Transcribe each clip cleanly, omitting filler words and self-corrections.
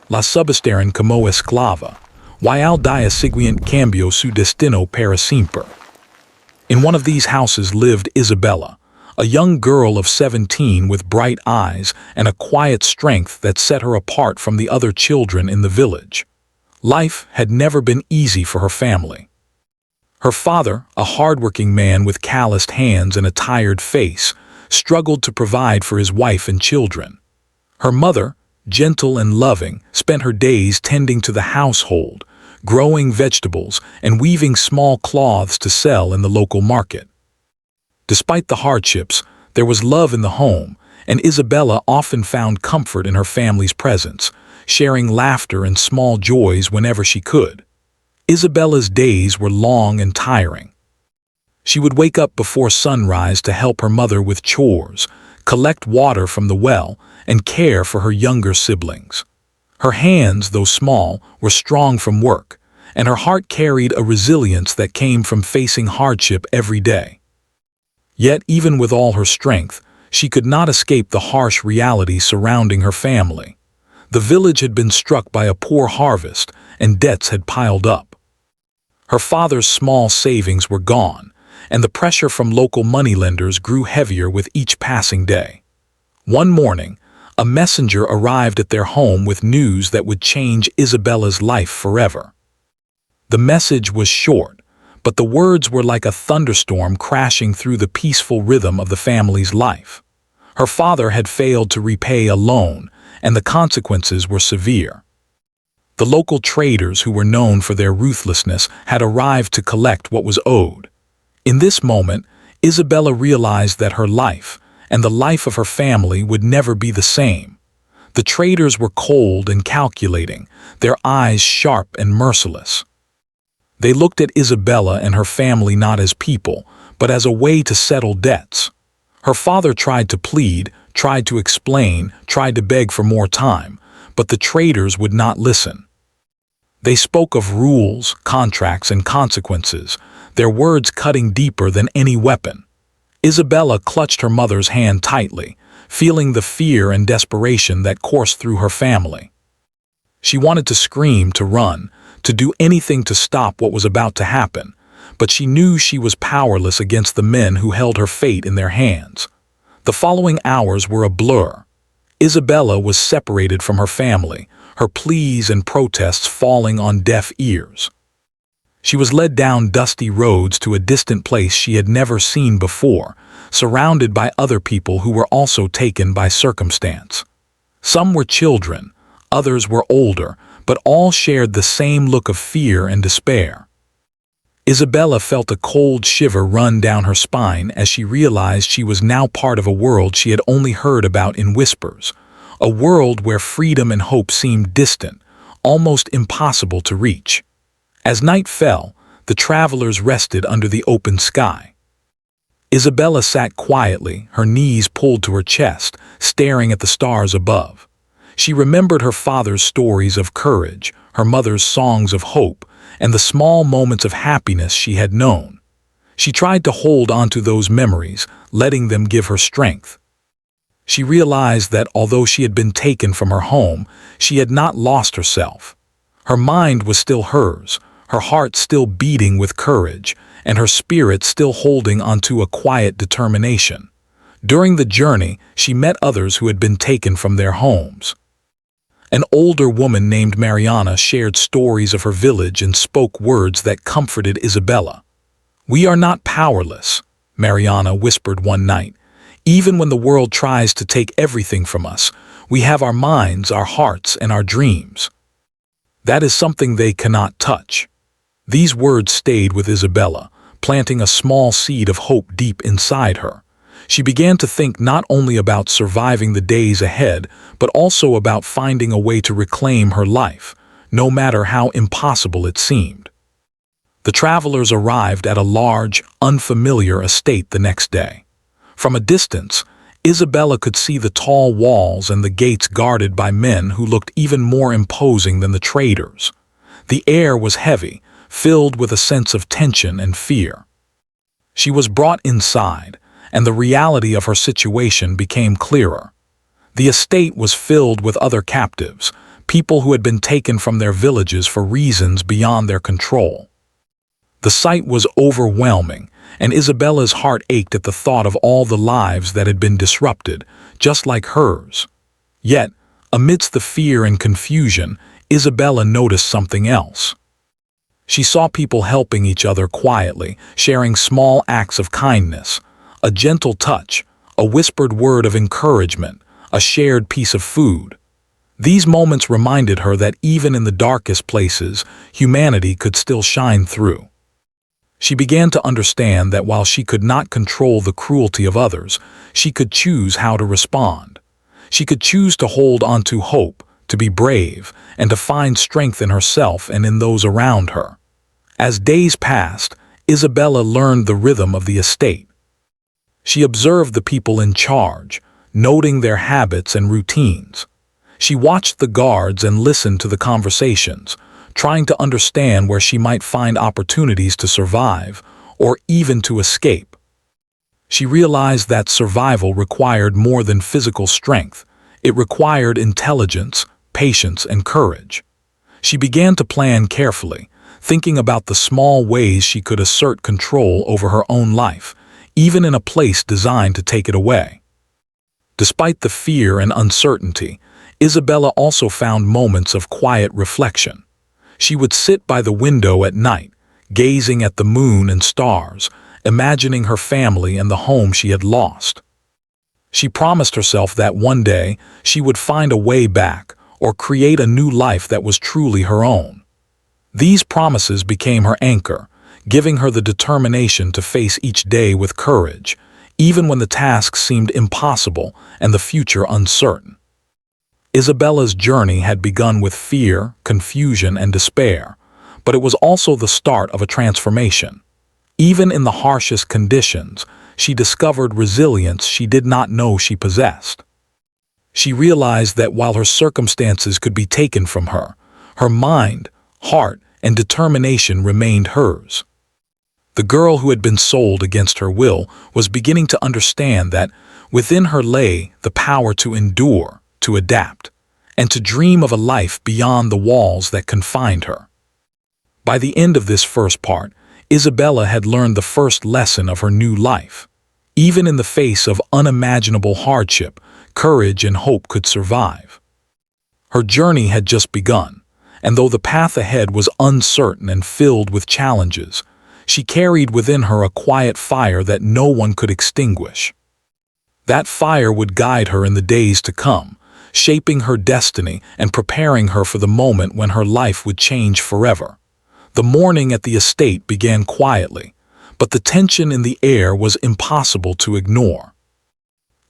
la subastaran como esclava, y al dia siguiente cambió su destino para siempre. In one of these houses lived Isabella, a young girl of 17 with bright eyes and a quiet strength that set her apart from the other children in the village. Life had never been easy for her family. Her father, a hardworking man with calloused hands and a tired face, struggled to provide for his wife and children. Her mother, gentle and loving, spent her days tending to the household, growing vegetables and weaving small cloths to sell in the local market. Despite the hardships, there was love in the home, and Isabella often found comfort in her family's presence, sharing laughter and small joys whenever she could. Isabella's days were long and tiring. She would wake up before sunrise to help her mother with chores, collect water from the well, and care for her younger siblings. Her hands, though small, were strong from work, and her heart carried a resilience that came from facing hardship every day. Yet, even with all her strength, she could not escape the harsh reality surrounding her family. The village had been struck by a poor harvest, and debts had piled up. Her father's small savings were gone, and the pressure from local moneylenders grew heavier with each passing day. One morning, a messenger arrived at their home with news that would change Isabella's life forever. The message was short, but the words were like a thunderstorm crashing through the peaceful rhythm of the family's life. Her father had failed to repay a loan, and the consequences were severe. The local traders, who were known for their ruthlessness, had arrived to collect what was owed. In this moment, Isabella realized that her life, and the life of her family, would never be the same. The traders were cold and calculating, their eyes sharp and merciless. They looked at Isabella and her family not as people, but as a way to settle debts. Her father tried to plead, tried to explain, tried to beg for more time, but the traders would not listen. They spoke of rules, contracts, and consequences, their words cutting deeper than any weapon. Isabella clutched her mother's hand tightly, feeling the fear and desperation that coursed through her family. She wanted to scream, to run, to do anything to stop what was about to happen, but she knew she was powerless against the men who held her fate in their hands. The following hours were a blur. Isabella was separated from her family, her pleas and protests falling on deaf ears. She was led down dusty roads to a distant place she had never seen before, surrounded by other people who were also taken by circumstance. Some were children, others were older, but all shared the same look of fear and despair. Isabella felt a cold shiver run down her spine as she realized she was now part of a world she had only heard about in whispers, a world where freedom and hope seemed distant, almost impossible to reach. As night fell, the travelers rested under the open sky. Isabella sat quietly, her knees pulled to her chest, staring at the stars above. She remembered her father's stories of courage, her mother's songs of hope, and the small moments of happiness she had known. She tried to hold onto those memories, letting them give her strength. She realized that although she had been taken from her home, she had not lost herself. Her mind was still hers, her heart still beating with courage, and her spirit still holding onto a quiet determination. During the journey, she met others who had been taken from their homes. An older woman named Mariana shared stories of her village and spoke words that comforted Isabella. "We are not powerless," Mariana whispered one night. "Even when the world tries to take everything from us, we have our minds, our hearts, and our dreams. That is something they cannot touch." These words stayed with Isabella, planting a small seed of hope deep inside her. She began to think not only about surviving the days ahead, but also about finding a way to reclaim her life, no matter how impossible it seemed. The travelers arrived at a large, unfamiliar estate the next day. From a distance, Isabella could see the tall walls and the gates guarded by men who looked even more imposing than the traders. The air was heavy, filled with a sense of tension and fear. She was brought inside, and the reality of her situation became clearer. The estate was filled with other captives, people who had been taken from their villages for reasons beyond their control. The sight was overwhelming, and Isabella's heart ached at the thought of all the lives that had been disrupted, just like hers. Yet, amidst the fear and confusion, Isabella noticed something else. She saw people helping each other quietly, sharing small acts of kindness, a gentle touch, a whispered word of encouragement, a shared piece of food. These moments reminded her that even in the darkest places, humanity could still shine through. She began to understand that while she could not control the cruelty of others, she could choose how to respond. She could choose to hold on to hope, to be brave, and to find strength in herself and in those around her. As days passed, Isabella learned the rhythm of the estate. She observed the people in charge, noting their habits and routines. She watched the guards and listened to the conversations, trying to understand where she might find opportunities to survive or even to escape. She realized that survival required more than physical strength. It required intelligence, patience, and courage. She began to plan carefully, thinking about the small ways she could assert control over her own life, even in a place designed to take it away. Despite the fear and uncertainty, Isabella also found moments of quiet reflection. She would sit by the window at night, gazing at the moon and stars, imagining her family and the home she had lost. She promised herself that one day she would find a way back or create a new life that was truly her own. These promises became her anchor, giving her the determination to face each day with courage, even when the task seemed impossible and the future uncertain. Isabella's journey had begun with fear, confusion, and despair, but it was also the start of a transformation. Even in the harshest conditions, she discovered resilience she did not know she possessed. She realized that while her circumstances could be taken from her, her mind, heart, and determination remained hers. The girl who had been sold against her will was beginning to understand that within her lay the power to endure, to adapt, and to dream of a life beyond the walls that confined her. By the end of this first part, Isabella had learned the first lesson of her new life. Even in the face of unimaginable hardship, courage and hope could survive. Her journey had just begun, and though the path ahead was uncertain and filled with challenges, she carried within her a quiet fire that no one could extinguish. That fire would guide her in the days to come, shaping her destiny and preparing her for the moment when her life would change forever. The morning at the estate began quietly, but the tension in the air was impossible to ignore.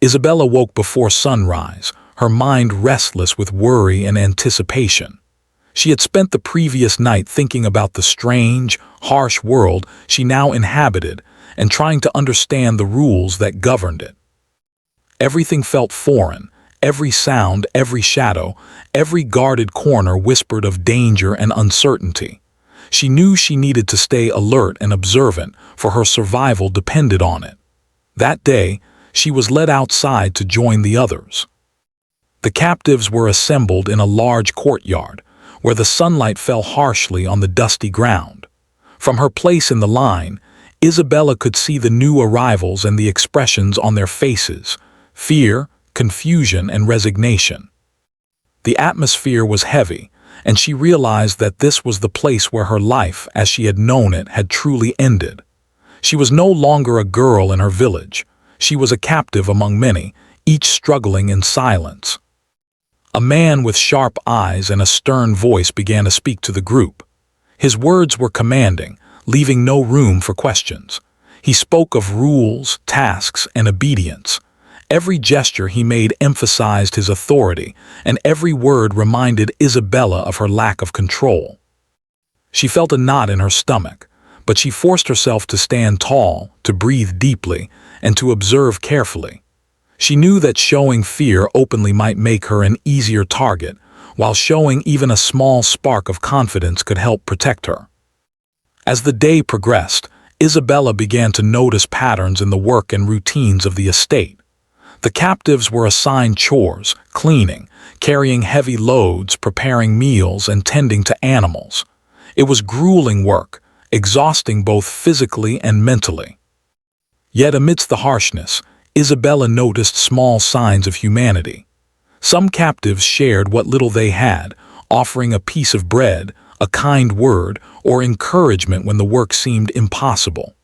Isabella woke before sunrise, her mind restless with worry and anticipation. She had spent the previous night thinking about the strange, harsh world she now inhabited and trying to understand the rules that governed it. Everything felt foreign. Every sound, every shadow, every guarded corner whispered of danger and uncertainty. She knew she needed to stay alert and observant, for her survival depended on it. That day, she was led outside to join the others. The captives were assembled in a large courtyard, where the sunlight fell harshly on the dusty ground. From her place in the line, Isabella could see the new arrivals and the expressions on their faces: fear, confusion, and resignation. The atmosphere was heavy, and she realized that this was the place where her life, as she had known it, had truly ended. She was no longer a girl in her village. She was a captive among many, each struggling in silence. A man with sharp eyes and a stern voice began to speak to the group. His words were commanding, leaving no room for questions. He spoke of rules, tasks, and obedience. Every gesture he made emphasized his authority, and every word reminded Isabella of her lack of control. She felt a knot in her stomach, but she forced herself to stand tall, to breathe deeply, and to observe carefully. She knew that showing fear openly might make her an easier target, while showing even a small spark of confidence could help protect her. As the day progressed, Isabella began to notice patterns in the work and routines of the estate. The captives were assigned chores, cleaning, carrying heavy loads, preparing meals, and tending to animals. It was grueling work, exhausting both physically and mentally. Yet amidst the harshness, Isabella noticed small signs of humanity. Some captives shared what little they had, offering a piece of bread, a kind word, or encouragement when the work seemed impossible.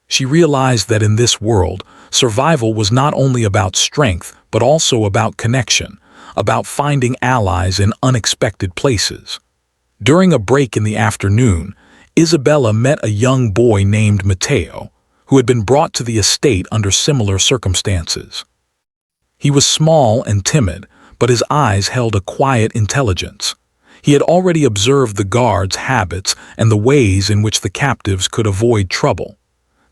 She realized that in this world, survival was not only about strength, but also about connection, about finding allies in unexpected places. During a break in the afternoon, Isabella met a young boy named Matteo, who had been brought to the estate under similar circumstances. He was small and timid, but his eyes held a quiet intelligence. He had already observed the guards' habits and the ways in which the captives could avoid trouble.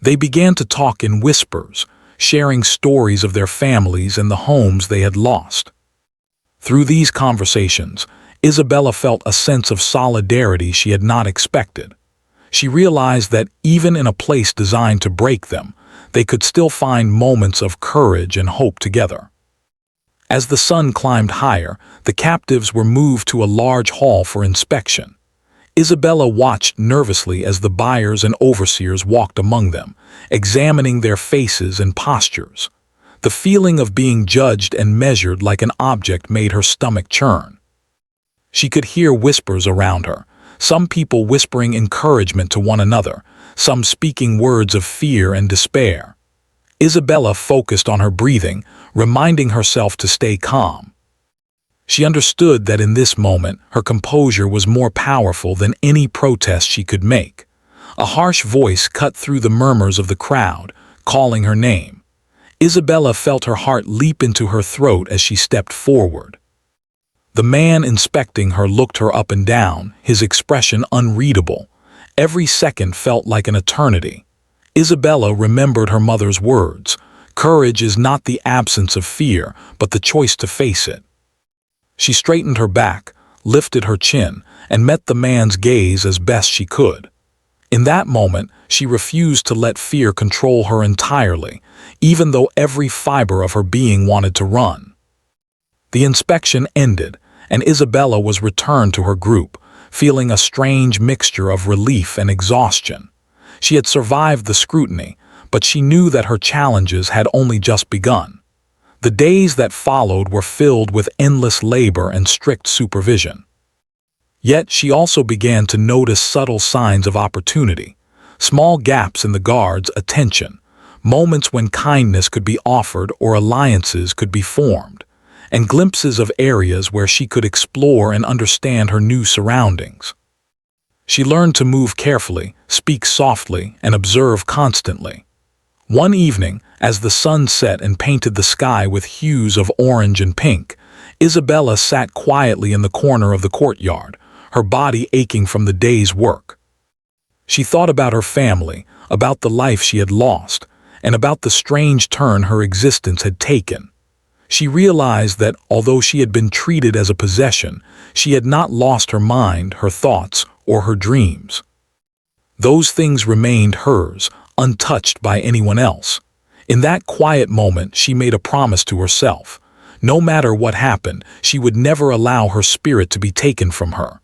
They began to talk in whispers, sharing stories of their families and the homes they had lost. Through these conversations, Isabella felt a sense of solidarity she had not expected. She realized that even in a place designed to break them, they could still find moments of courage and hope together. As the sun climbed higher, the captives were moved to a large hall for inspection. Isabella watched nervously as the buyers and overseers walked among them, examining their faces and postures. The feeling of being judged and measured like an object made her stomach churn. She could hear whispers around her, some people whispering encouragement to one another, some speaking words of fear and despair. Isabella focused on her breathing, reminding herself to stay calm. She understood that in this moment, her composure was more powerful than any protest she could make. A harsh voice cut through the murmurs of the crowd, calling her name. Isabella felt her heart leap into her throat as she stepped forward. The man inspecting her looked her up and down, his expression unreadable. Every second felt like an eternity. Isabella remembered her mother's words, "Courage is not the absence of fear, but the choice to face it." She straightened her back, lifted her chin, and met the man's gaze as best she could. In that moment, she refused to let fear control her entirely, even though every fiber of her being wanted to run. The inspection ended, and Isabella was returned to her group, feeling a strange mixture of relief and exhaustion. She had survived the scrutiny, but she knew that her challenges had only just begun. The days that followed were filled with endless labor and strict supervision. Yet she also began to notice subtle signs of opportunity, small gaps in the guards' attention, moments when kindness could be offered or alliances could be formed, and glimpses of areas where she could explore and understand her new surroundings. She learned to move carefully, speak softly, and observe constantly. One evening, as the sun set and painted the sky with hues of orange and pink, Isabella sat quietly in the corner of the courtyard, her body aching from the day's work. She thought about her family, about the life she had lost, and about the strange turn her existence had taken. She realized that although she had been treated as a possession, she had not lost her mind, her thoughts, or her dreams. Those things remained hers, untouched by anyone else. In that quiet moment, she made a promise to herself. No matter what happened, she would never allow her spirit to be taken from her.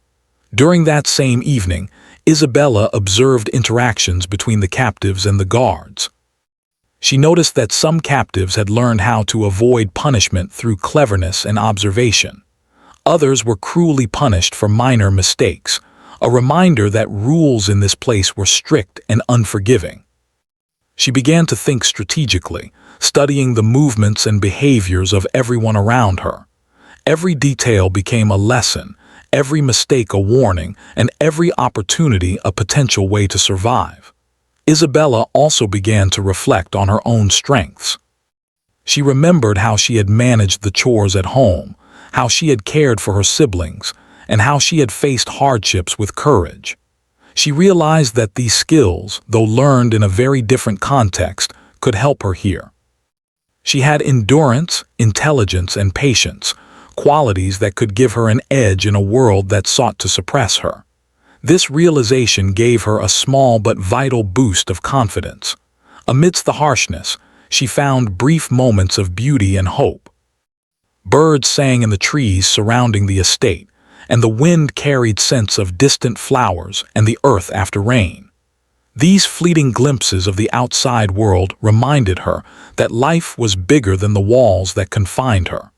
During that same evening, Isabella observed interactions between the captives and the guards. She noticed that some captives had learned how to avoid punishment through cleverness and observation. Others were cruelly punished for minor mistakes, a reminder that rules in this place were strict and unforgiving. She began to think strategically, studying the movements and behaviors of everyone around her. Every detail became a lesson, every mistake a warning, and every opportunity a potential way to survive. Isabella also began to reflect on her own strengths. She remembered how she had managed the chores at home, how she had cared for her siblings, and how she had faced hardships with courage. She realized that these skills, though learned in a very different context, could help her here. She had endurance, intelligence, and patience, qualities that could give her an edge in a world that sought to suppress her. This realization gave her a small but vital boost of confidence. Amidst the harshness, she found brief moments of beauty and hope. Birds sang in the trees surrounding the estate, and the wind carried scents of distant flowers and the earth after rain. These fleeting glimpses of the outside world reminded her that life was bigger than the walls that confined her.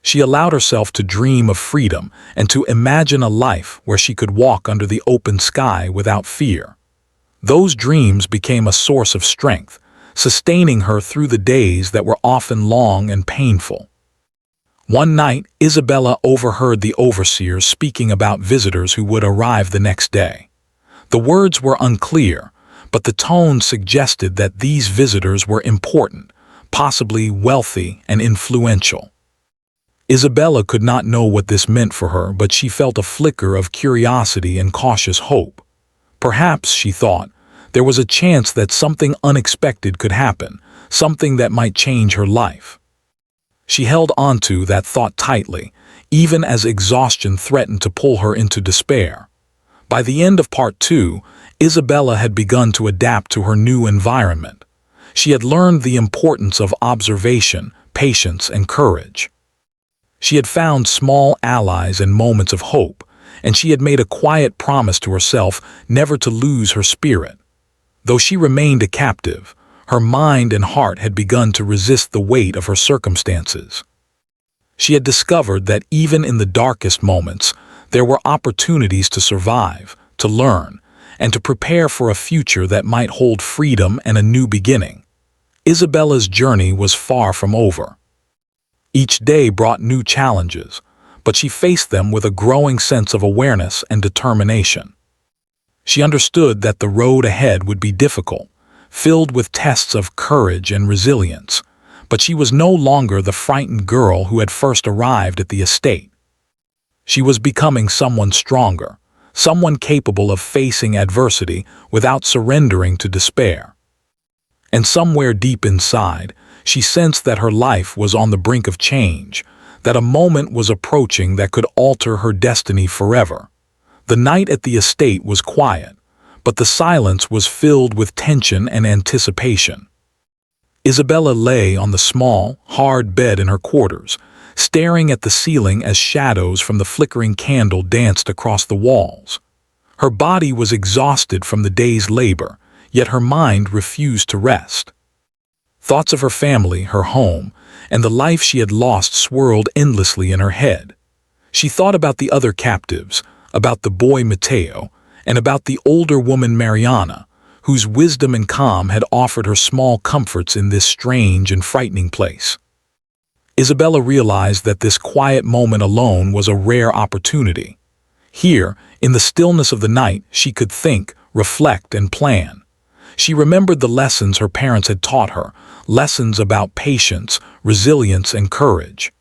She allowed herself to dream of freedom and to imagine a life where she could walk under the open sky without fear. Those dreams became a source of strength, sustaining her through the days that were often long and painful. One night, Isabella overheard the overseers speaking about visitors who would arrive the next day. The words were unclear, but the tone suggested that these visitors were important, possibly wealthy and influential. Isabella could not know what this meant for her, but she felt a flicker of curiosity and cautious hope. Perhaps, she thought, there was a chance that something unexpected could happen, something that might change her life. She held onto that thought tightly, even as exhaustion threatened to pull her into despair. By the end of part 2, Isabella had begun to adapt to her new environment. She had learned the importance of observation, patience, and courage. She had found small allies and moments of hope, and she had made a quiet promise to herself never to lose her spirit. Though she remained a captive, her mind and heart had begun to resist the weight of her circumstances. She had discovered that even in the darkest moments, there were opportunities to survive, to learn, and to prepare for a future that might hold freedom and a new beginning. Isabella's journey was far from over. Each day brought new challenges, but she faced them with a growing sense of awareness and determination. She understood that the road ahead would be difficult, filled with tests of courage and resilience, but she was no longer the frightened girl who had first arrived at the estate. She was becoming someone stronger, someone capable of facing adversity without surrendering to despair. And somewhere deep inside, she sensed that her life was on the brink of change, that a moment was approaching that could alter her destiny forever. The night at the estate was quiet, but the silence was filled with tension and anticipation. Isabella lay on the small, hard bed in her quarters, staring at the ceiling as shadows from the flickering candle danced across the walls. Her body was exhausted from the day's labor, yet her mind refused to rest. Thoughts of her family, her home, and the life she had lost swirled endlessly in her head. She thought about the other captives, about the boy Matteo, and about the older woman Mariana, whose wisdom and calm had offered her small comforts in this strange and frightening place. Isabella realized that this quiet moment alone was a rare opportunity. Here, in the stillness of the night, she could think, reflect, and plan. She remembered the lessons her parents had taught her, lessons about patience, resilience, and courage.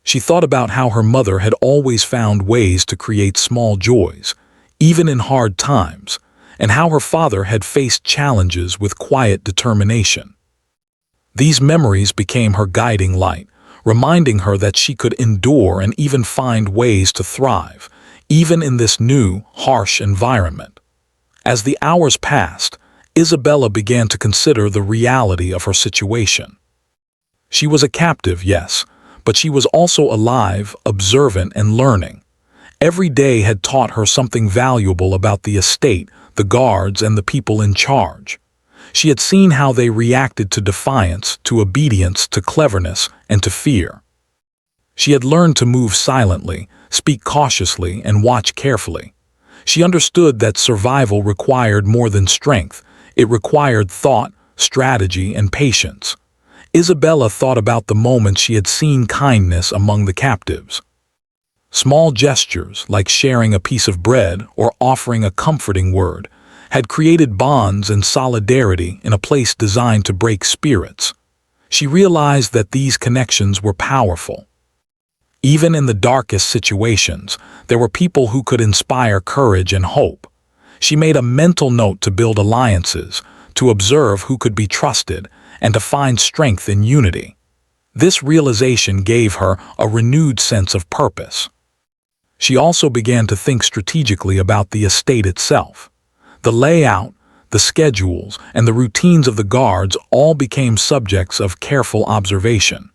She thought about how her mother had always found ways to create small joys, even in hard times, and how her father had faced challenges with quiet determination. These memories became her guiding light, reminding her that she could endure and even find ways to thrive, even in this new, harsh environment. As the hours passed, Isabella began to consider the reality of her situation. She was a captive, yes, but she was also alive, observant, and learning. Every day had taught her something valuable about the estate, the guards, and the people in charge. She had seen how they reacted to defiance, to obedience, to cleverness, and to fear. She had learned to move silently, speak cautiously, and watch carefully. She understood that survival required more than strength. It required thought, strategy, and patience. Isabella thought about the moments she had seen kindness among the captives. Small gestures, like sharing a piece of bread or offering a comforting word, had created bonds and solidarity in a place designed to break spirits. She realized that these connections were powerful. Even in the darkest situations, there were people who could inspire courage and hope. She made a mental note to build alliances, to observe who could be trusted, and to find strength in unity. This realization gave her a renewed sense of purpose. She also began to think strategically about the estate itself. The layout, the schedules, and the routines of the guards all became subjects of careful observation.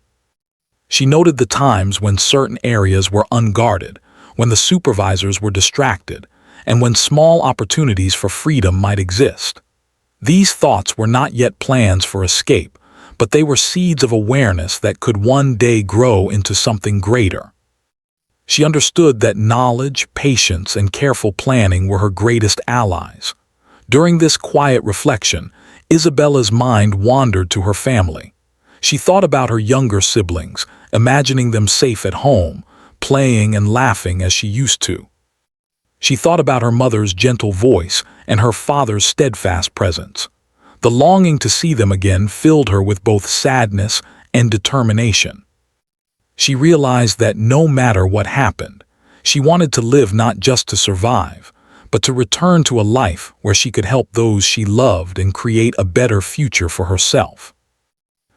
She noted the times when certain areas were unguarded, when the supervisors were distracted, and when small opportunities for freedom might exist. These thoughts were not yet plans for escape, but they were seeds of awareness that could one day grow into something greater. She understood that knowledge, patience, and careful planning were her greatest allies. During this quiet reflection, Isabella's mind wandered to her family. She thought about her younger siblings, imagining them safe at home, playing and laughing as she used to. She thought about her mother's gentle voice and her father's steadfast presence. The longing to see them again filled her with both sadness and determination. She realized that no matter what happened, she wanted to live not just to survive, but to return to a life where she could help those she loved and create a better future for herself.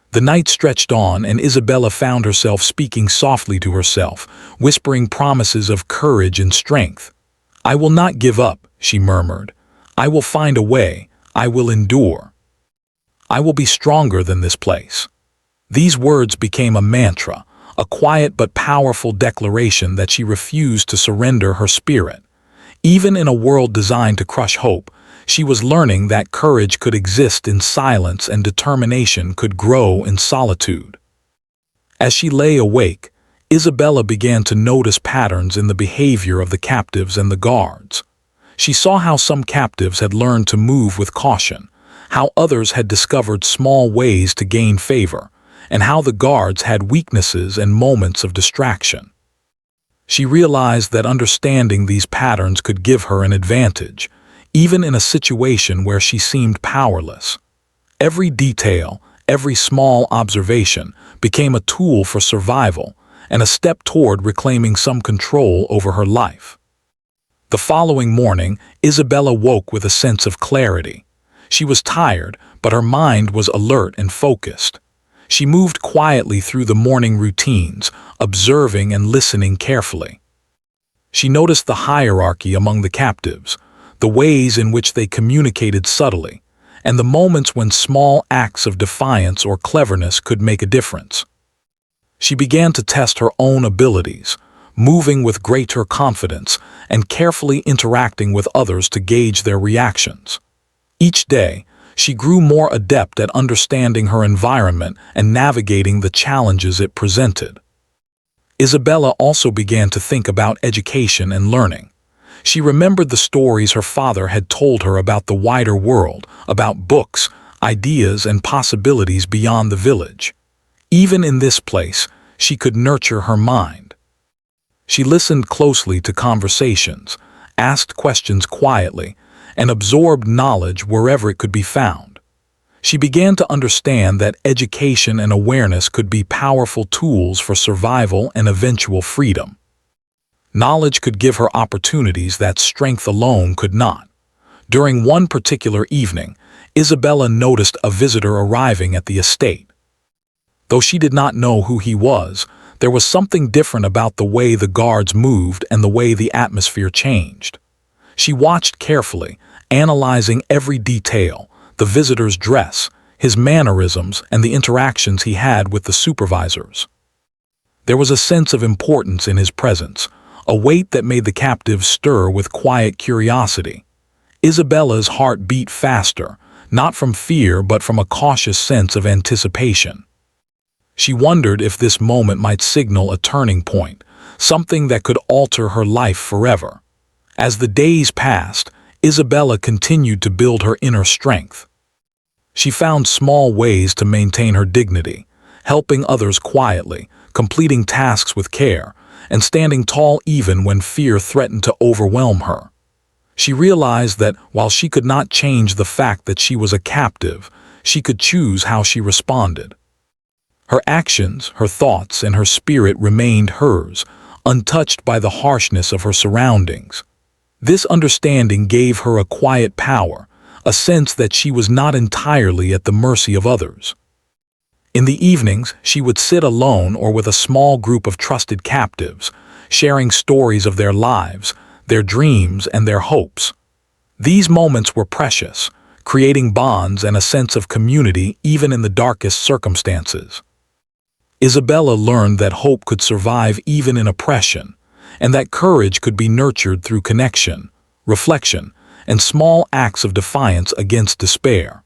The night stretched on, and Isabella found herself speaking softly to herself, whispering promises of courage and strength. "I will not give up," she murmured. "I will find a way. I will endure. I will be stronger than this place." These words became a mantra, a quiet but powerful declaration that she refused to surrender her spirit. Even in a world designed to crush hope, she was learning that courage could exist in silence and determination could grow in solitude. As she lay awake, Isabella began to notice patterns in the behavior of the captives and the guards. She saw how some captives had learned to move with caution, how others had discovered small ways to gain favor, and how the guards had weaknesses and moments of distraction. She realized that understanding these patterns could give her an advantage, even in a situation where she seemed powerless. Every detail, every small observation became a tool for survival and a step toward reclaiming some control over her life. The following morning, Isabella woke with a sense of clarity. She was tired, but her mind was alert and focused. She moved quietly through the morning routines, observing and listening carefully. She noticed the hierarchy among the captives, the ways in which they communicated subtly, and the moments when small acts of defiance or cleverness could make a difference. She began to test her own abilities, moving with greater confidence and carefully interacting with others to gauge their reactions. Each day, she grew more adept at understanding her environment and navigating the challenges it presented. Isabella also began to think about education and learning. She remembered the stories her father had told her about the wider world, about books, ideas, and possibilities beyond the village. Even in this place, she could nurture her mind. She listened closely to conversations, asked questions quietly, and absorbed knowledge wherever it could be found. She began to understand that education and awareness could be powerful tools for survival and eventual freedom. Knowledge could give her opportunities that strength alone could not. During one particular evening, Isabella noticed a visitor arriving at the estate. Though she did not know who he was, there was something different about the way the guards moved and the way the atmosphere changed. She watched carefully, analyzing every detail, the visitor's dress, his mannerisms, and the interactions he had with the supervisors. There was a sense of importance in his presence, a weight that made the captives stir with quiet curiosity. Isabella's heart beat faster, not from fear but from a cautious sense of anticipation. She wondered if this moment might signal a turning point, something that could alter her life forever. As the days passed, Isabella continued to build her inner strength. She found small ways to maintain her dignity, helping others quietly, completing tasks with care, and standing tall even when fear threatened to overwhelm her. She realized that while she could not change the fact that she was a captive, she could choose how she responded. Her actions, her thoughts, and her spirit remained hers, untouched by the harshness of her surroundings. This understanding gave her a quiet power, a sense that she was not entirely at the mercy of others. In the evenings, she would sit alone or with a small group of trusted captives, sharing stories of their lives, their dreams, and their hopes. These moments were precious, creating bonds and a sense of community even in the darkest circumstances. Isabella learned that hope could survive even in oppression, and that courage could be nurtured through connection, reflection, and small acts of defiance against despair.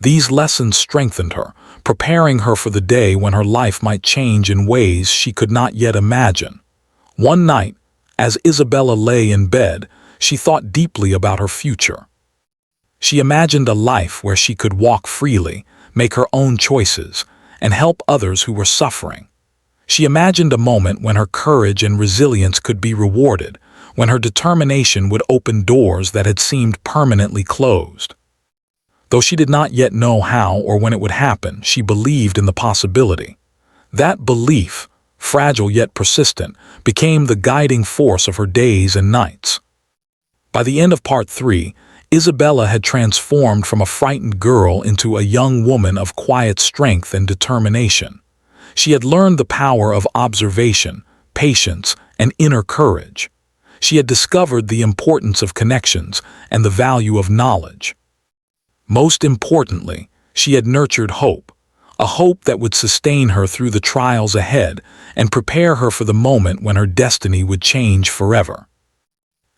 These lessons strengthened her, preparing her for the day when her life might change in ways she could not yet imagine. One night, as Isabella lay in bed, she thought deeply about her future. She imagined a life where she could walk freely, make her own choices, and help others who were suffering. She imagined a moment when her courage and resilience could be rewarded, when her determination would open doors that had seemed permanently closed. Though she did not yet know how or when it would happen, she believed in the possibility. That belief, fragile yet persistent, became the guiding force of her days and nights. By the end of part 3, Isabella had transformed from a frightened girl into a young woman of quiet strength and determination. She had learned the power of observation, patience, and inner courage. She had discovered the importance of connections and the value of knowledge. Most importantly, she had nurtured hope, a hope that would sustain her through the trials ahead and prepare her for the moment when her destiny would change forever.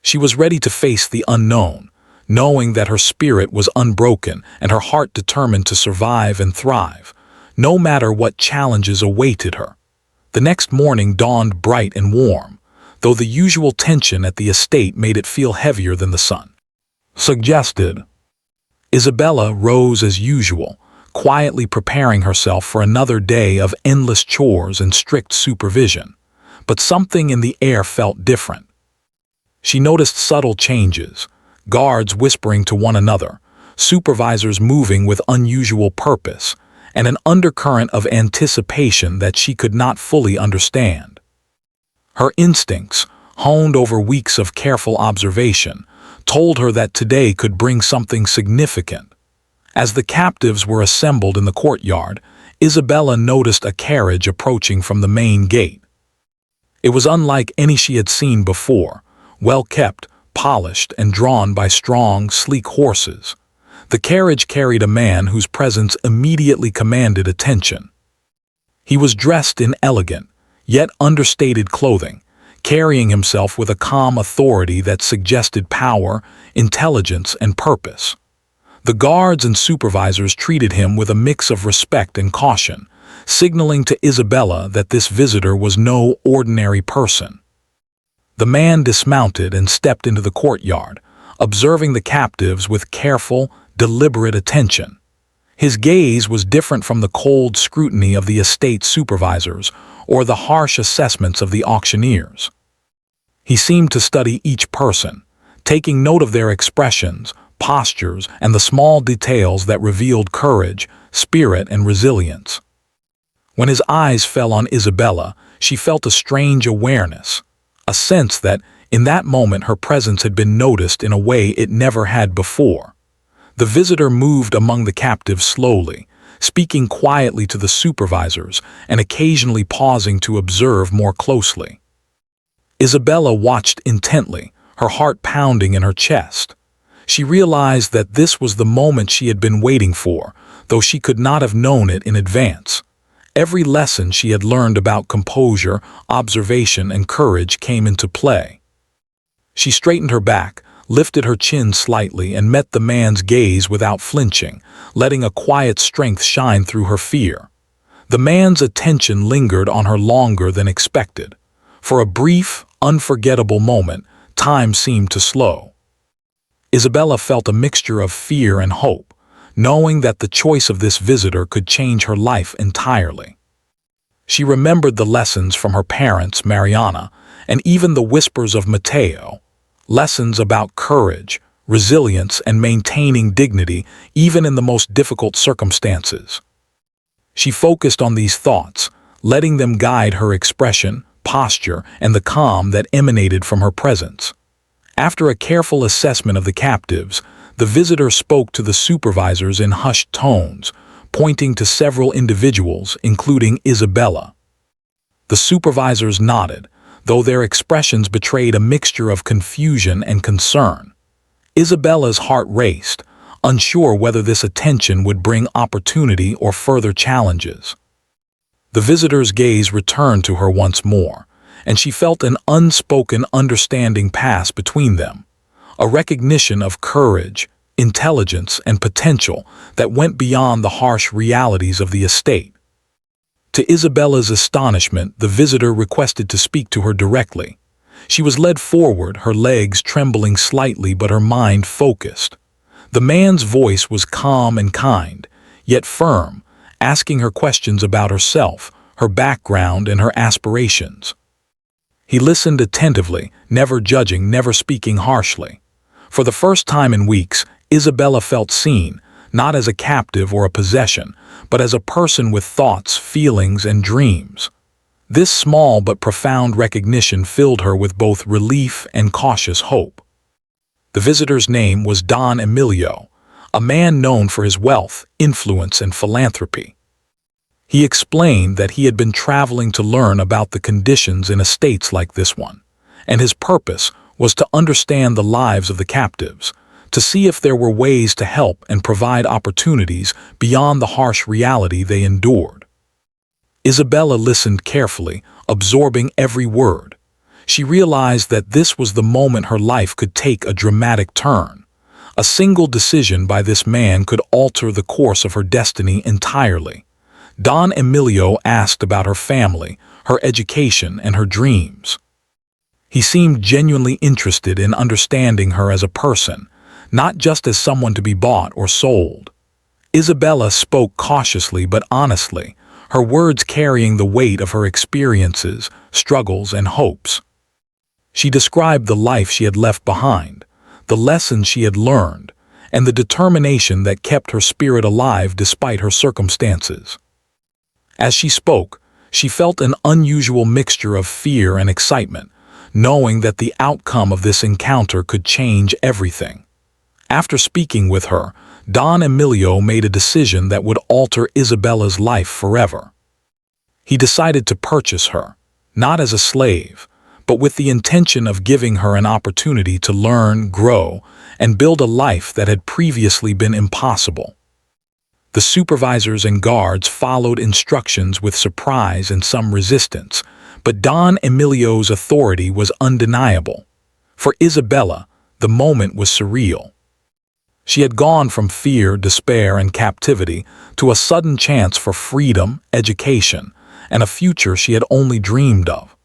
She was ready to face the unknown, knowing that her spirit was unbroken and her heart determined to survive and thrive, no matter what challenges awaited her. The next morning dawned bright and warm, though the usual tension at the estate made it feel heavier than the sun suggested. Isabella rose as usual, quietly preparing herself for another day of endless chores and strict supervision. But something in the air felt different. She noticed subtle changes, guards whispering to one another, supervisors moving with unusual purpose, and an undercurrent of anticipation that she could not fully understand. Her instincts, honed over weeks of careful observation, told her that today could bring something significant. As the captives were assembled in the courtyard, Isabella noticed a carriage approaching from the main gate. It was unlike any she had seen before, well-kept, polished, and drawn by strong, sleek horses. The carriage carried a man whose presence immediately commanded attention. He was dressed in elegant, yet understated clothing, carrying himself with a calm authority that suggested power, intelligence, and purpose. The guards and supervisors treated him with a mix of respect and caution, signaling to Isabella that this visitor was no ordinary person. The man dismounted and stepped into the courtyard, observing the captives with careful, deliberate attention. His gaze was different from the cold scrutiny of the estate supervisors or the harsh assessments of the auctioneers. He seemed to study each person, taking note of their expressions, postures, and the small details that revealed courage, spirit, and resilience. When his eyes fell on Isabella, she felt a strange awareness, a sense that, in that moment, her presence had been noticed in a way it never had before. The visitor moved among the captives slowly, speaking quietly to the supervisors and occasionally pausing to observe more closely. Isabella watched intently, her heart pounding in her chest. She realized that this was the moment she had been waiting for, though she could not have known it in advance. Every lesson she had learned about composure, observation, and courage came into play. She straightened her back, lifted her chin slightly, and met the man's gaze without flinching, letting a quiet strength shine through her fear. The man's attention lingered on her longer than expected. For a brief, unforgettable moment, time seemed to slow. Isabella felt a mixture of fear and hope, knowing that the choice of this visitor could change her life entirely. She remembered the lessons from her parents, Mariana, and even the whispers of Mateo, lessons about courage, resilience, and maintaining dignity even in the most difficult circumstances. She focused on these thoughts, letting them guide her expression, posture, and the calm that emanated from her presence. After a careful assessment of the captives, the visitor spoke to the supervisors in hushed tones, pointing to several individuals, including Isabella. The supervisors nodded, though their expressions betrayed a mixture of confusion and concern. Isabella's heart raced, unsure whether this attention would bring opportunity or further challenges. The visitor's gaze returned to her once more, and she felt an unspoken understanding pass between them, a recognition of courage, intelligence, and potential that went beyond the harsh realities of the estate. To Isabella's astonishment, the visitor requested to speak to her directly. She was led forward, her legs trembling slightly but her mind focused. The man's voice was calm and kind, yet firm, asking her questions about herself, her background, and her aspirations. He listened attentively, never judging, never speaking harshly. For the first time in weeks, Isabella felt seen, not as a captive or a possession, but as a person with thoughts, feelings, and dreams. This small but profound recognition filled her with both relief and cautious hope. The visitor's name was Don Emilio, a man known for his wealth, influence, and philanthropy. He explained that he had been traveling to learn about the conditions in estates like this one, and his purpose was to understand the lives of the captives, to see if there were ways to help and provide opportunities beyond the harsh reality they endured. Isabella listened carefully, absorbing every word. She realized that this was the moment her life could take a dramatic turn. A single decision by this man could alter the course of her destiny entirely. Don Emilio asked about her family, her education, and her dreams. He seemed genuinely interested in understanding her as a person, not just as someone to be bought or sold. Isabella spoke cautiously but honestly, her words carrying the weight of her experiences, struggles, and hopes. She described the life she had left behind, the lessons she had learned, and the determination that kept her spirit alive despite her circumstances. As she spoke, she felt an unusual mixture of fear and excitement, knowing that the outcome of this encounter could change everything. After speaking with her, Don Emilio made a decision that would alter Isabella's life forever. He decided to purchase her, not as a slave, but with the intention of giving her an opportunity to learn, grow, and build a life that had previously been impossible. The supervisors and guards followed instructions with surprise and some resistance, but Don Emilio's authority was undeniable. For Isabella, the moment was surreal. She had gone from fear, despair, and captivity to a sudden chance for freedom, education, and a future she had only dreamed of.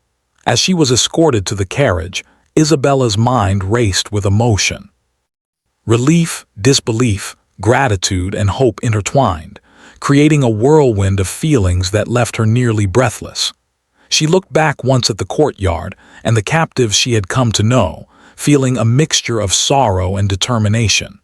As she was escorted to the carriage, Isabella's mind raced with emotion. Relief, disbelief, gratitude, and hope intertwined, creating a whirlwind of feelings that left her nearly breathless. She looked back once at the courtyard and the captives she had come to know, feeling a mixture of sorrow and determination.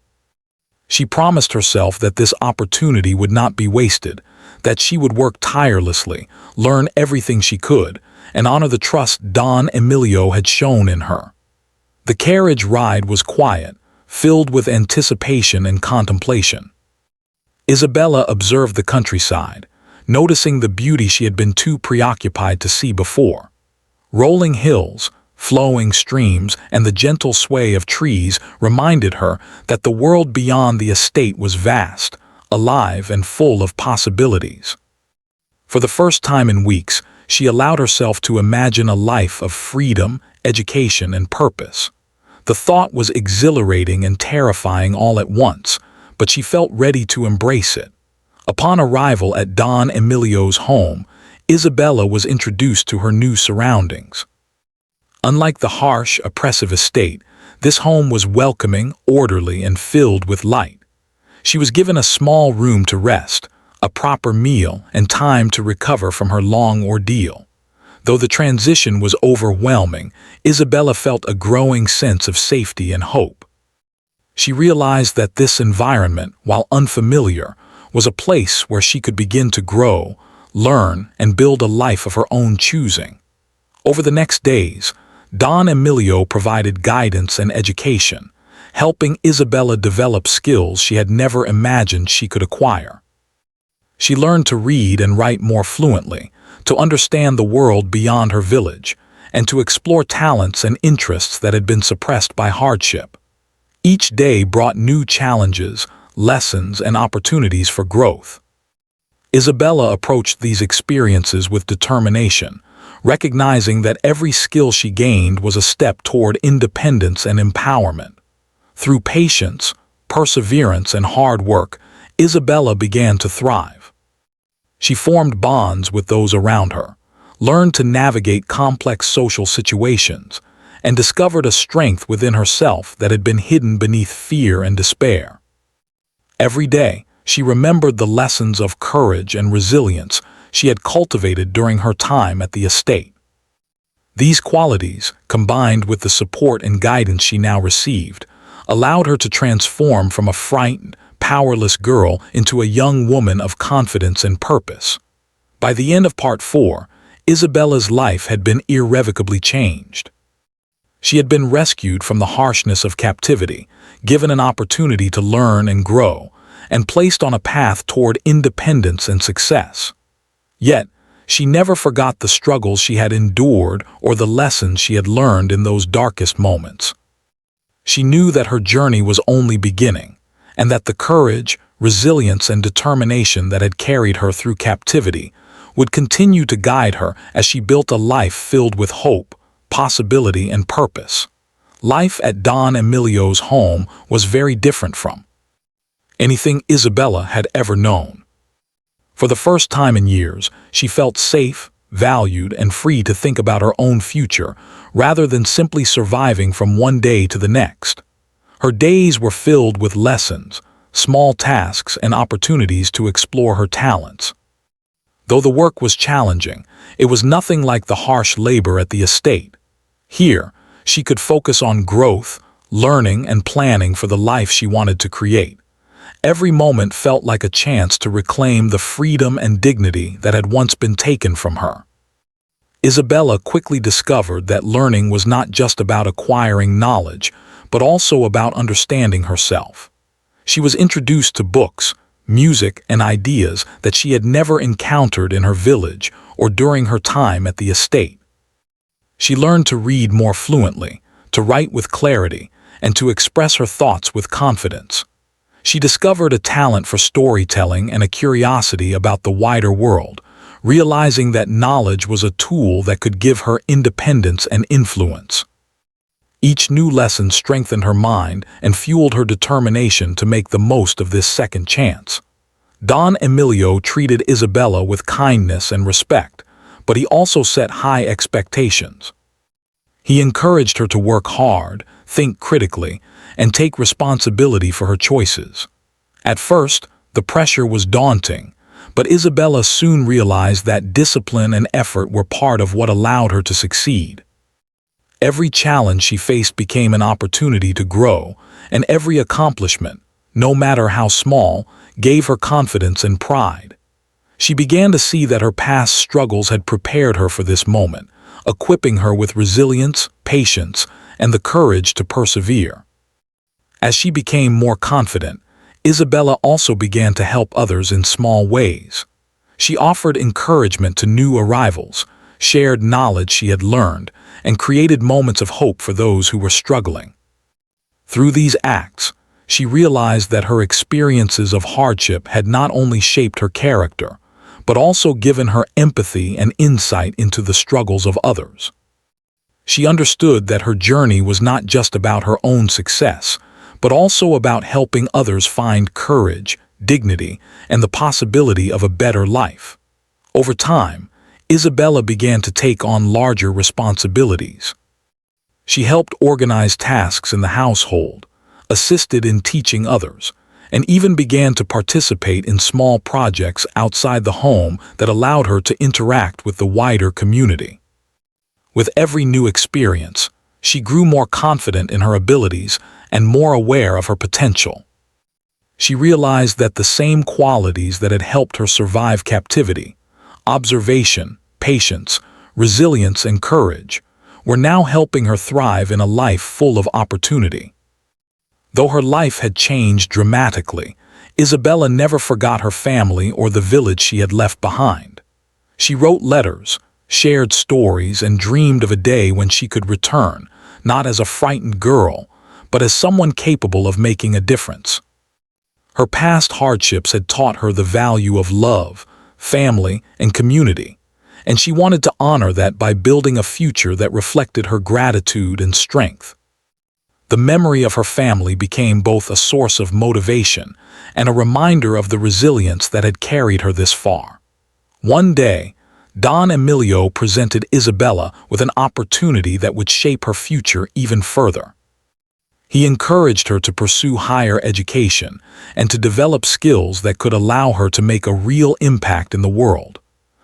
She promised herself that this opportunity would not be wasted, that she would work tirelessly, learn everything she could, and honor the trust Don Emilio had shown in her. The carriage ride was quiet, filled with anticipation and contemplation. Isabella observed the countryside, noticing the beauty she had been too preoccupied to see before. Rolling hills, flowing streams, and the gentle sway of trees reminded her that the world beyond the estate was vast, alive, and full of possibilities. For the first time in weeks, she allowed herself to imagine a life of freedom, education, and purpose. The thought was exhilarating and terrifying all at once, but she felt ready to embrace it. Upon arrival at Don Emilio's home, Isabella was introduced to her new surroundings. Unlike the harsh, oppressive estate, this home was welcoming, orderly, and filled with light. She was given a small room to rest, a proper meal, and time to recover from her long ordeal. Though the transition was overwhelming, Isabella felt a growing sense of safety and hope. She realized that this environment, while unfamiliar, was a place where she could begin to grow, learn, and build a life of her own choosing. Over the next days, Don Emilio provided guidance and education, helping Isabella develop skills she had never imagined she could acquire. She learned to read and write more fluently, to understand the world beyond her village, and to explore talents and interests that had been suppressed by hardship. Each day brought new challenges, lessons, and opportunities for growth. Isabella approached these experiences with determination, recognizing that every skill she gained was a step toward independence and empowerment. Through patience, perseverance, and hard work, Isabella began to thrive. She formed bonds with those around her, learned to navigate complex social situations, and discovered a strength within herself that had been hidden beneath fear and despair. Every day, she remembered the lessons of courage and resilience she had cultivated during her time at the estate. These qualities, combined with the support and guidance she now received, allowed her to transform from a frightened, powerless girl into a young woman of confidence and purpose. By the end of Part 4, Isabella's life had been irrevocably changed. She had been rescued from the harshness of captivity, given an opportunity to learn and grow, and placed on a path toward independence and success. Yet, she never forgot the struggles she had endured or the lessons she had learned in those darkest moments. She knew that her journey was only beginning, and that the courage, resilience, and determination that had carried her through captivity would continue to guide her as she built a life filled with hope, possibility, and purpose. Life at Don Emilio's home was very different from anything Isabella had ever known. For the first time in years, she felt safe, valued, and free to think about her own future, rather than simply surviving from one day to the next. Her days were filled with lessons, small tasks, and opportunities to explore her talents. Though the work was challenging, it was nothing like the harsh labor at the estate. Here, she could focus on growth, learning, and planning for the life she wanted to create. Every moment felt like a chance to reclaim the freedom and dignity that had once been taken from her. Isabella quickly discovered that learning was not just about acquiring knowledge, but also about understanding herself. She was introduced to books, music, and ideas that she had never encountered in her village or during her time at the estate. She learned to read more fluently, to write with clarity, and to express her thoughts with confidence. She discovered a talent for storytelling and a curiosity about the wider world, realizing that knowledge was a tool that could give her independence and influence. Each new lesson strengthened her mind and fueled her determination to make the most of this second chance. Don Emilio treated Isabella with kindness and respect, but he also set high expectations. He encouraged her to work hard, think critically, and take responsibility for her choices. At first, the pressure was daunting, but Isabella soon realized that discipline and effort were part of what allowed her to succeed. Every challenge she faced became an opportunity to grow, and every accomplishment, no matter how small, gave her confidence and pride. She began to see that her past struggles had prepared her for this moment, equipping her with resilience, patience, and the courage to persevere. As she became more confident, Isabella also began to help others in small ways. She offered encouragement to new arrivals, shared knowledge she had learned, and created moments of hope for those who were struggling. Through these acts, she realized that her experiences of hardship had not only shaped her character, but also given her empathy and insight into the struggles of others. She understood that her journey was not just about her own success, but also about helping others find courage, dignity, and the possibility of a better life. Over time, Isabella began to take on larger responsibilities. She helped organize tasks in the household, assisted in teaching others, and even began to participate in small projects outside the home that allowed her to interact with the wider community. With every new experience, she grew more confident in her abilities and more aware of her potential. She realized that the same qualities that had helped her survive captivity, observation, patience, resilience, and courage, were now helping her thrive in a life full of opportunity. Though her life had changed dramatically, Isabella never forgot her family or the village she had left behind. She wrote letters, shared stories, and dreamed of a day when she could return, not as a frightened girl, but as someone capable of making a difference. Her past hardships had taught her the value of love, family, and community, and she wanted to honor that by building a future that reflected her gratitude and strength. The memory of her family became both a source of motivation and a reminder of the resilience that had carried her this far. One day, Don Emilio presented Isabella with an opportunity that would shape her future even further. He encouraged her to pursue higher education and to develop skills that could allow her to make a real impact in the world.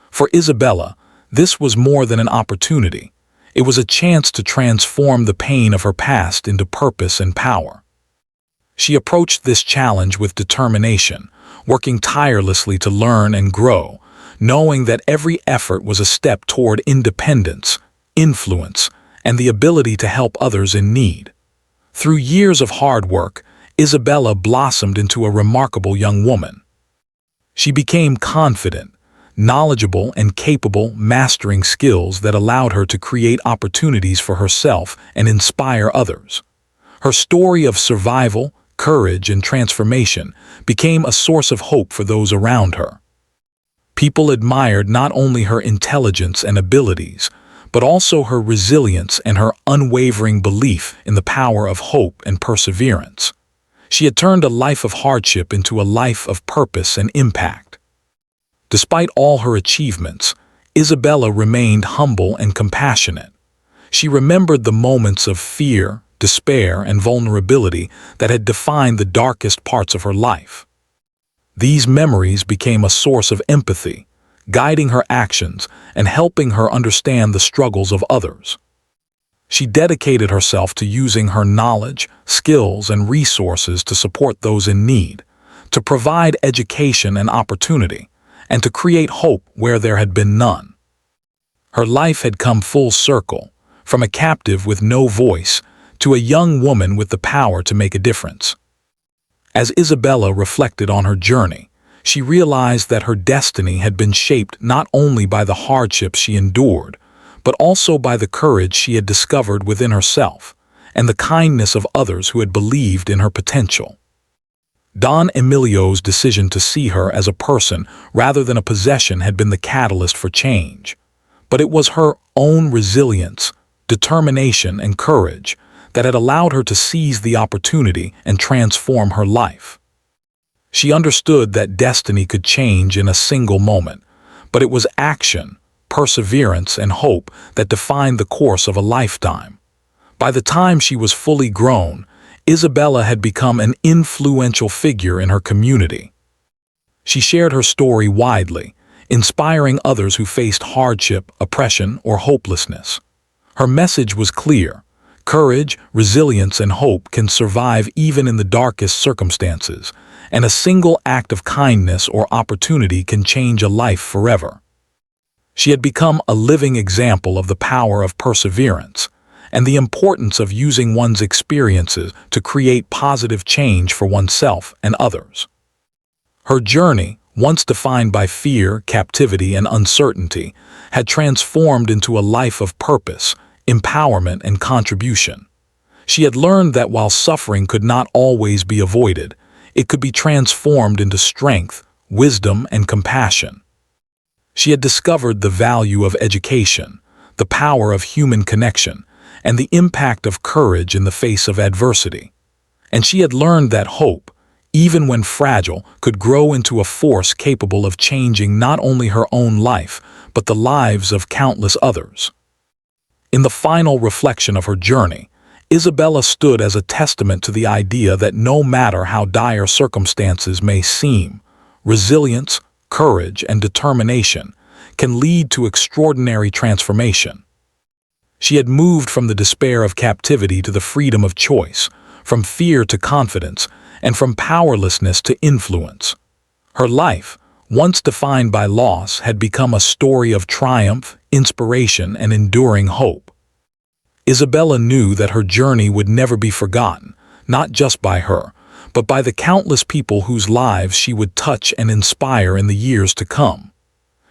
For Isabella, this was more than an opportunity. It was a chance to transform the pain of her past into purpose and power. She approached this challenge with determination, working tirelessly to learn and grow, knowing that every effort was a step toward independence, influence, and the ability to help others in need. Through years of hard work, Isabella blossomed into a remarkable young woman. She became confident, knowledgeable, and capable, mastering skills that allowed her to create opportunities for herself and inspire others. Her story of survival, courage, and transformation became a source of hope for those around her. People admired not only her intelligence and abilities, but also her resilience and her unwavering belief in the power of hope and perseverance. She had turned a life of hardship into a life of purpose and impact. Despite all her achievements, Isabella remained humble and compassionate. She remembered the moments of fear, despair, and vulnerability that had defined the darkest parts of her life. These memories became a source of empathy, guiding her actions and helping her understand the struggles of others. She dedicated herself to using her knowledge, skills, and resources to support those in need, to provide education and opportunity, and to create hope where there had been none. Her life had come full circle, from a captive with no voice to a young woman with the power to make a difference. As Isabella reflected on her journey, she realized that her destiny had been shaped not only by the hardships she endured, but also by the courage she had discovered within herself and the kindness of others who had believed in her potential. Don Emilio's decision to see her as a person rather than a possession had been the catalyst for change, but it was her own resilience, determination, and courage that had allowed her to seize the opportunity and transform her life. She understood that destiny could change in a single moment, but it was action, perseverance, and hope that defined the course of a lifetime. By the time she was fully grown, Isabella had become an influential figure in her community. She shared her story widely, inspiring others who faced hardship, oppression, or hopelessness. Her message was clear: courage, resilience, and hope can survive even in the darkest circumstances, and a single act of kindness or opportunity can change a life forever. She had become a living example of the power of perseverance and the importance of using one's experiences to create positive change for oneself and others. Her journey, once defined by fear, captivity, and uncertainty, had transformed into a life of purpose, empowerment, and contribution. She had learned that while suffering could not always be avoided, it could be transformed into strength, wisdom, and compassion. She had discovered the value of education, the power of human connection, and the impact of courage in the face of adversity. And she had learned that hope, even when fragile, could grow into a force capable of changing not only her own life, but the lives of countless others. In the final reflection of her journey, Isabella stood as a testament to the idea that no matter how dire circumstances may seem, resilience, courage, and determination can lead to extraordinary transformation. She had moved from the despair of captivity to the freedom of choice, from fear to confidence, and from powerlessness to influence. Her life, once defined by loss, had become a story of triumph, inspiration, and enduring hope. Isabella knew that her journey would never be forgotten, not just by her, but by the countless people whose lives she would touch and inspire in the years to come.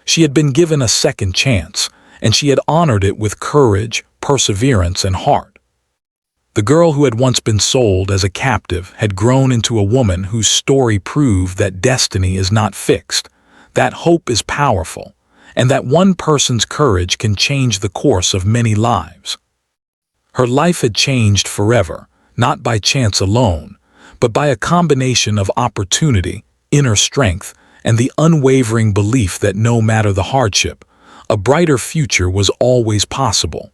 She had been given a second chance, and she had honored it with courage, perseverance, and heart. The girl who had once been sold as a captive had grown into a woman whose story proved that destiny is not fixed, that hope is powerful, and that one person's courage can change the course of many lives. Her life had changed forever, not by chance alone, but by a combination of opportunity, inner strength, and the unwavering belief that no matter the hardship, a brighter future was always possible.